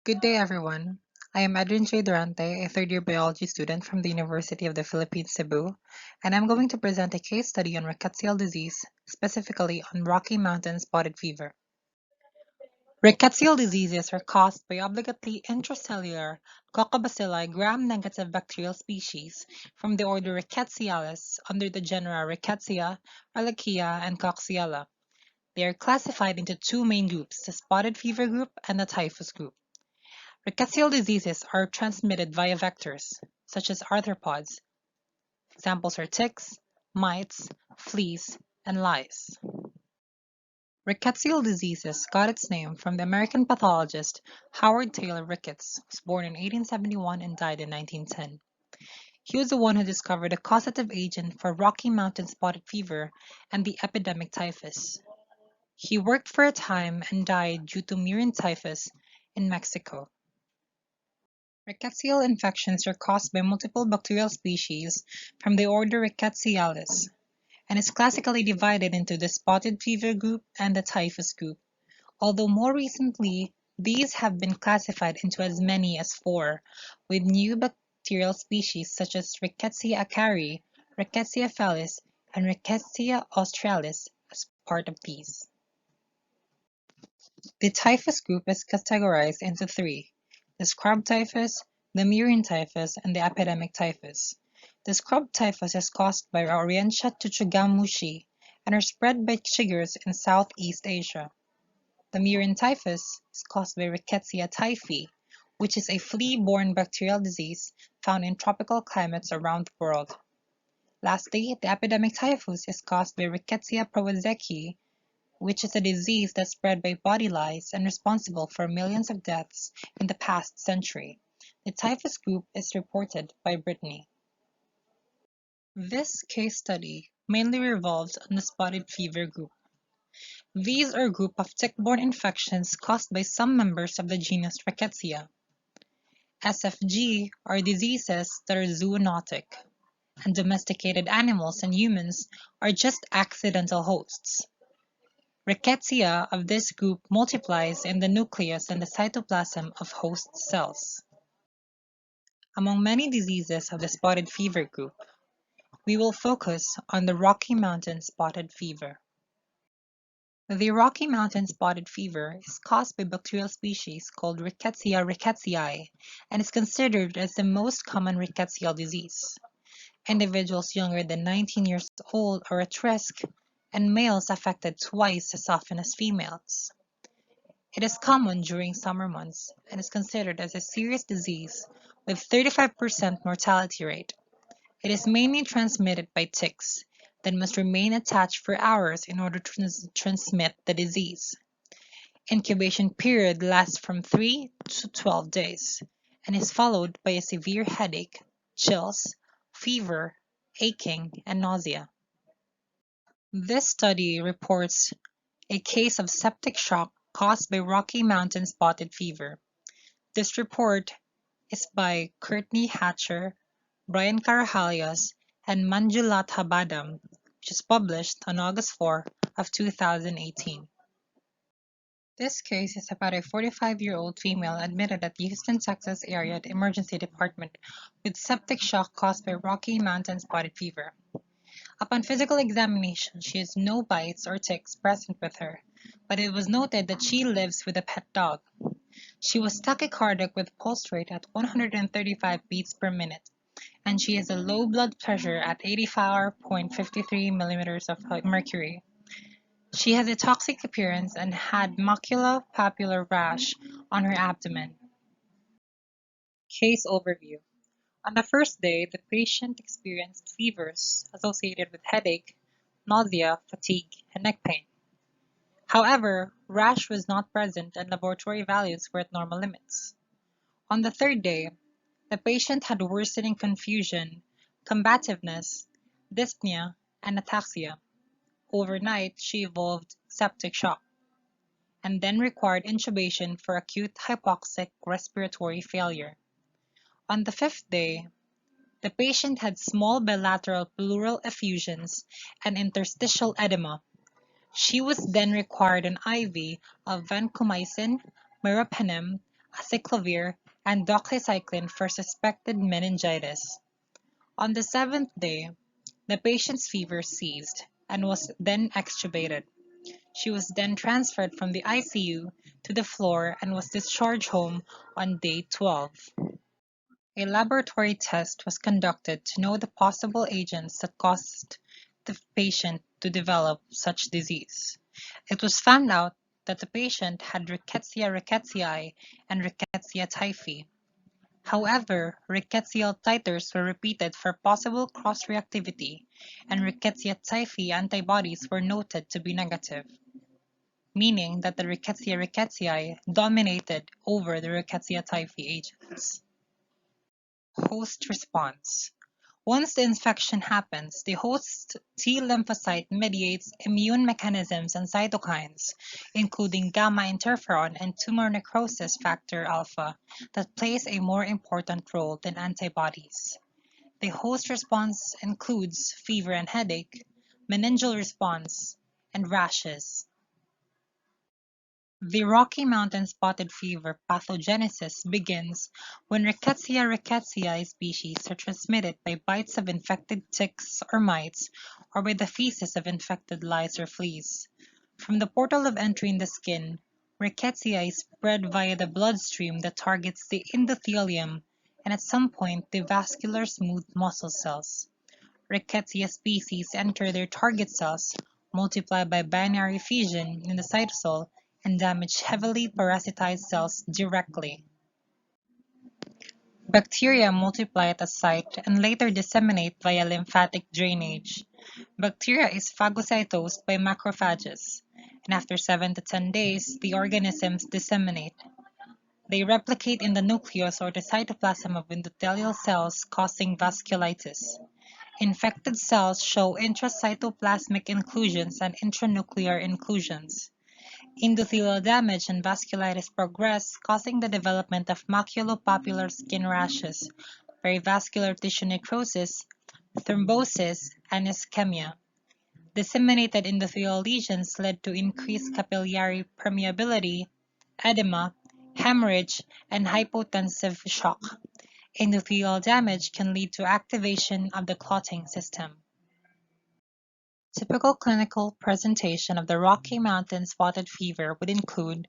Good day, everyone. I am Edwin J. Durante, a third-year biology student from the University of the Philippines, Cebu, and I'm going to present a case study on rickettsial disease, specifically on Rocky Mountain spotted fever. Rickettsial diseases are caused by obligately intracellular Coccobacilli gram-negative bacterial species from the order Rickettsialis under the genera Rickettsia, Ehrlichia, and Coxiella. They are classified into two main groups, the spotted fever group and the typhus group. Rickettsial diseases are transmitted via vectors, such as arthropods. Examples are ticks, mites, fleas, and lice. Rickettsial diseases got its name from the American pathologist Howard Taylor Ricketts, who was born in 1871 and died in 1910. He was the one who discovered a causative agent for Rocky Mountain spotted fever and the epidemic typhus. He worked for a time and died due to murine typhus in Mexico. Rickettsial infections are caused by multiple bacterial species from the order Ricketsialis and is classically divided into the spotted fever group and the typhus group, although more recently these have been classified into as many as four, with new bacterial species such as Rickettsia acari, Rickettsia felis, and Rickettsia australis as part of these. The typhus group is categorized into three: the scrub typhus, the murine typhus, and the epidemic typhus. The scrub typhus is caused by Orientia tuchugamushi and are spread by chiggers in Southeast Asia. The murine typhus is caused by Rickettsia typhi, which is a flea-borne bacterial disease found in tropical climates around the world. Lastly, the epidemic typhus is caused by Rickettsia prowazekii, which is a disease that spread by body lice and responsible for millions of deaths in the past century. The typhus group is reported by Brittany. This case study mainly revolves on the spotted fever group. These are a group of tick-borne infections caused by some members of the genus Rickettsia. SFG are diseases that are zoonotic, and domesticated animals and humans are just accidental hosts. Rickettsia of this group multiplies in the nucleus and the cytoplasm of host cells. Among many diseases of the spotted fever group, we will focus on the Rocky Mountain spotted fever. The Rocky Mountain spotted fever is caused by bacterial species called Rickettsia rickettsii and is considered as the most common rickettsial disease. Individuals younger than 19 years old are at risk, and males affected twice as often as females. It is common during summer months and is considered as a serious disease with 35% mortality rate. It is mainly transmitted by ticks that must remain attached for hours in order to transmit the disease. Incubation period lasts from 3 to 12 days and is followed by a severe headache, chills, fever, aching, and nausea. This study reports a case of septic shock caused by Rocky Mountain spotted fever. This report is by Courtney Hatcher, Brian Karahalios, and Manjulatha Badam, which was published on August 4 of 2018. This case is about a 45-year-old female admitted at the Houston, Texas area emergency department with septic shock caused by Rocky Mountain spotted fever. Upon physical examination, she has no bites or ticks present with her, but it was noted that she lives with a pet dog. She was tachycardic with pulse rate at 135 beats per minute, and she has a low blood pressure at 84.53 millimeters of mercury. She has a toxic appearance and had maculopapular rash on her abdomen. Case overview. On the first day, the patient experienced fevers associated with headache, nausea, fatigue, and neck pain. However, rash was not present and laboratory values were at normal limits. On the third day, the patient had worsening confusion, combativeness, dyspnea, and ataxia. Overnight, she evolved septic shock and then required intubation for acute hypoxic respiratory failure. On the fifth day, the patient had small bilateral pleural effusions and interstitial edema. She was then required an IV of vancomycin, meropenem, acyclovir, and doxycycline for suspected meningitis. On the seventh day, the patient's fever ceased and was then extubated. She was then transferred from the ICU to the floor and was discharged home on day 12. A laboratory test was conducted to know the possible agents that caused the patient to develop such disease. It was found out that the patient had Rickettsia rickettsii and Rickettsia typhi. However, rickettsial titers were repeated for possible cross-reactivity, and Rickettsia typhi antibodies were noted to be negative, meaning that the Rickettsia rickettsii dominated over the Rickettsia typhi agents. Host response. Once the infection happens, the host T lymphocyte mediates immune mechanisms and cytokines, including gamma interferon and tumor necrosis factor alpha, that plays a more important role than antibodies. The host response includes fever and headache, meningeal response, and rashes. The Rocky Mountain spotted fever pathogenesis begins when Rickettsia rickettsii species are transmitted by bites of infected ticks or mites or by the feces of infected lice or fleas. From the portal of entry in the skin, rickettsia is spread via the bloodstream that targets the endothelium and at some point the vascular smooth muscle cells. Rickettsia species enter their target cells, multiply by binary fission in the cytosol, and damage heavily parasitized cells directly. Bacteria multiply at a site and later disseminate via lymphatic drainage. Bacteria is phagocytosed by macrophages, and after 7 to 10 days, the organisms disseminate. They replicate in the nucleus or the cytoplasm of endothelial cells, causing vasculitis. Infected cells show intracytoplasmic inclusions and intranuclear inclusions. Endothelial damage and vasculitis progress, causing the development of maculopapular skin rashes, perivascular tissue necrosis, thrombosis, and ischemia. Disseminated endothelial lesions led to increased capillary permeability, edema, hemorrhage, and hypotensive shock. Endothelial damage can lead to activation of the clotting system. Typical clinical presentation of the Rocky Mountain spotted fever would include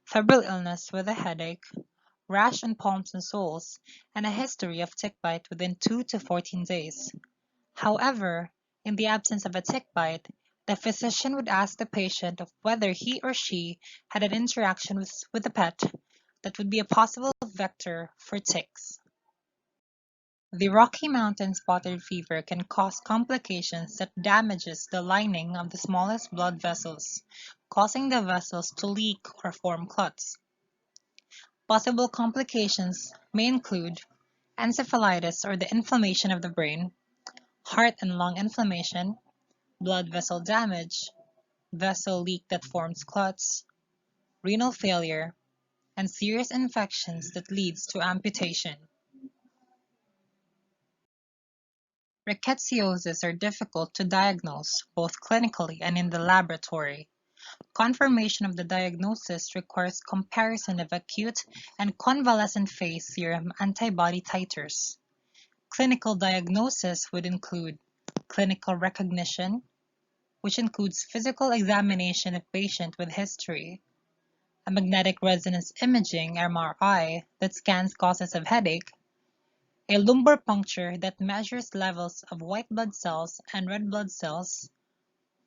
febrile illness with a headache, rash on palms and soles, and a history of tick bite within 2 to 14 days. However, in the absence of a tick bite, the physician would ask the patient of whether he or she had an interaction with a pet that would be a possible vector for ticks. The Rocky Mountain spotted fever can cause complications that damages the lining of the smallest blood vessels, causing the vessels to leak or form clots. Possible complications may include encephalitis or the inflammation of the brain, heart and lung inflammation, blood vessel damage, vessel leak that forms clots, renal failure, and serious infections that leads to amputation. Rickettsiosis are difficult to diagnose, both clinically and in the laboratory. Confirmation of the diagnosis requires comparison of acute and convalescent phase serum antibody titers. Clinical diagnosis would include clinical recognition, which includes physical examination of patient with history, a magnetic resonance imaging (MRI) that scans causes of headache, a lumbar puncture that measures levels of white blood cells and red blood cells,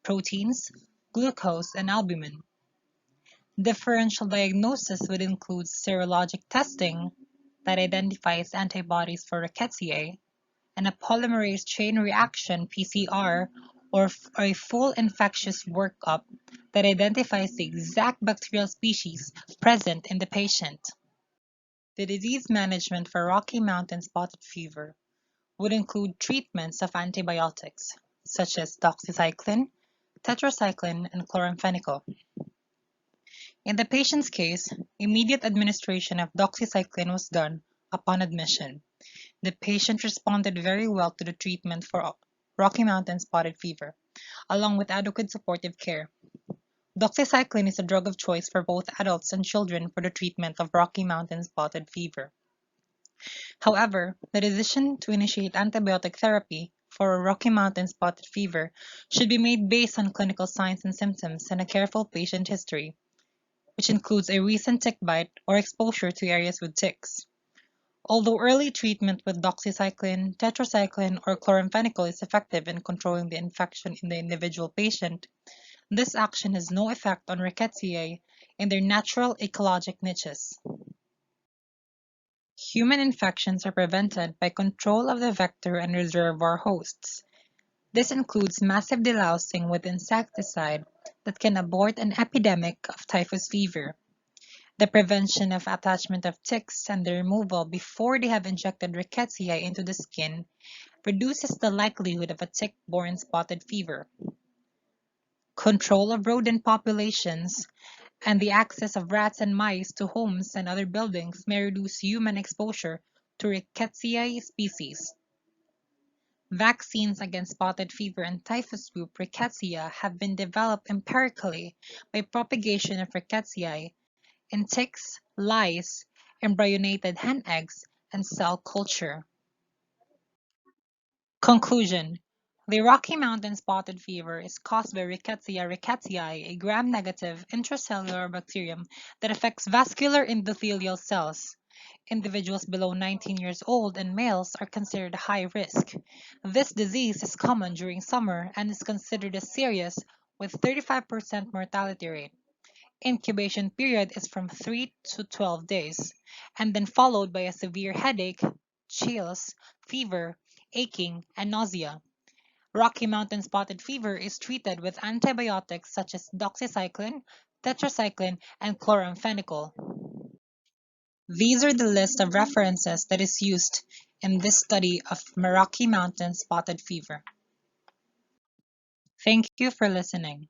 proteins, glucose, and albumin. Differential diagnosis would include serologic testing that identifies antibodies for Rickettsia and a polymerase chain reaction (PCR) or a full infectious workup that identifies the exact bacterial species present in the patient. The disease management for Rocky Mountain spotted fever would include treatments of antibiotics, such as doxycycline, tetracycline, and chloramphenicol. In the patient's case, immediate administration of doxycycline was done upon admission. The patient responded very well to the treatment for Rocky Mountain spotted fever, along with adequate supportive care. Doxycycline is a drug of choice for both adults and children for the treatment of Rocky Mountain spotted fever. However, the decision to initiate antibiotic therapy for Rocky Mountain spotted fever should be made based on clinical signs and symptoms and a careful patient history, which includes a recent tick bite or exposure to areas with ticks. Although early treatment with doxycycline, tetracycline, or chloramphenicol is effective in controlling the infection in the individual patient, this action has no effect on Rickettsiae in their natural ecologic niches. Human infections are prevented by control of the vector and reservoir hosts. This includes massive delousing with insecticide that can abort an epidemic of typhus fever, the prevention of attachment of ticks and the removal before they have injected Rickettsiae into the skin reduces the likelihood of a tick-borne spotted fever. Control of rodent populations and the access of rats and mice to homes and other buildings may reduce human exposure to Rickettsiae species. Vaccines against spotted fever and typhus group rickettsia have been developed empirically by propagation of Rickettsiae in ticks, lice, embryonated hen eggs, and cell culture. Conclusion: the Rocky Mountain spotted fever is caused by Rickettsia rickettsii, a gram-negative intracellular bacterium that affects vascular endothelial cells. Individuals below 19 years old and males are considered high risk. This disease is common during summer and is considered as serious with 35% mortality rate. Incubation period is from 3 to 12 days, and then followed by a severe headache, chills, fever, aching, and nausea. Rocky Mountain spotted fever is treated with antibiotics such as doxycycline, tetracycline, and chloramphenicol. These are the list of references that is used in this study of Rocky Mountain spotted fever. Thank you for listening.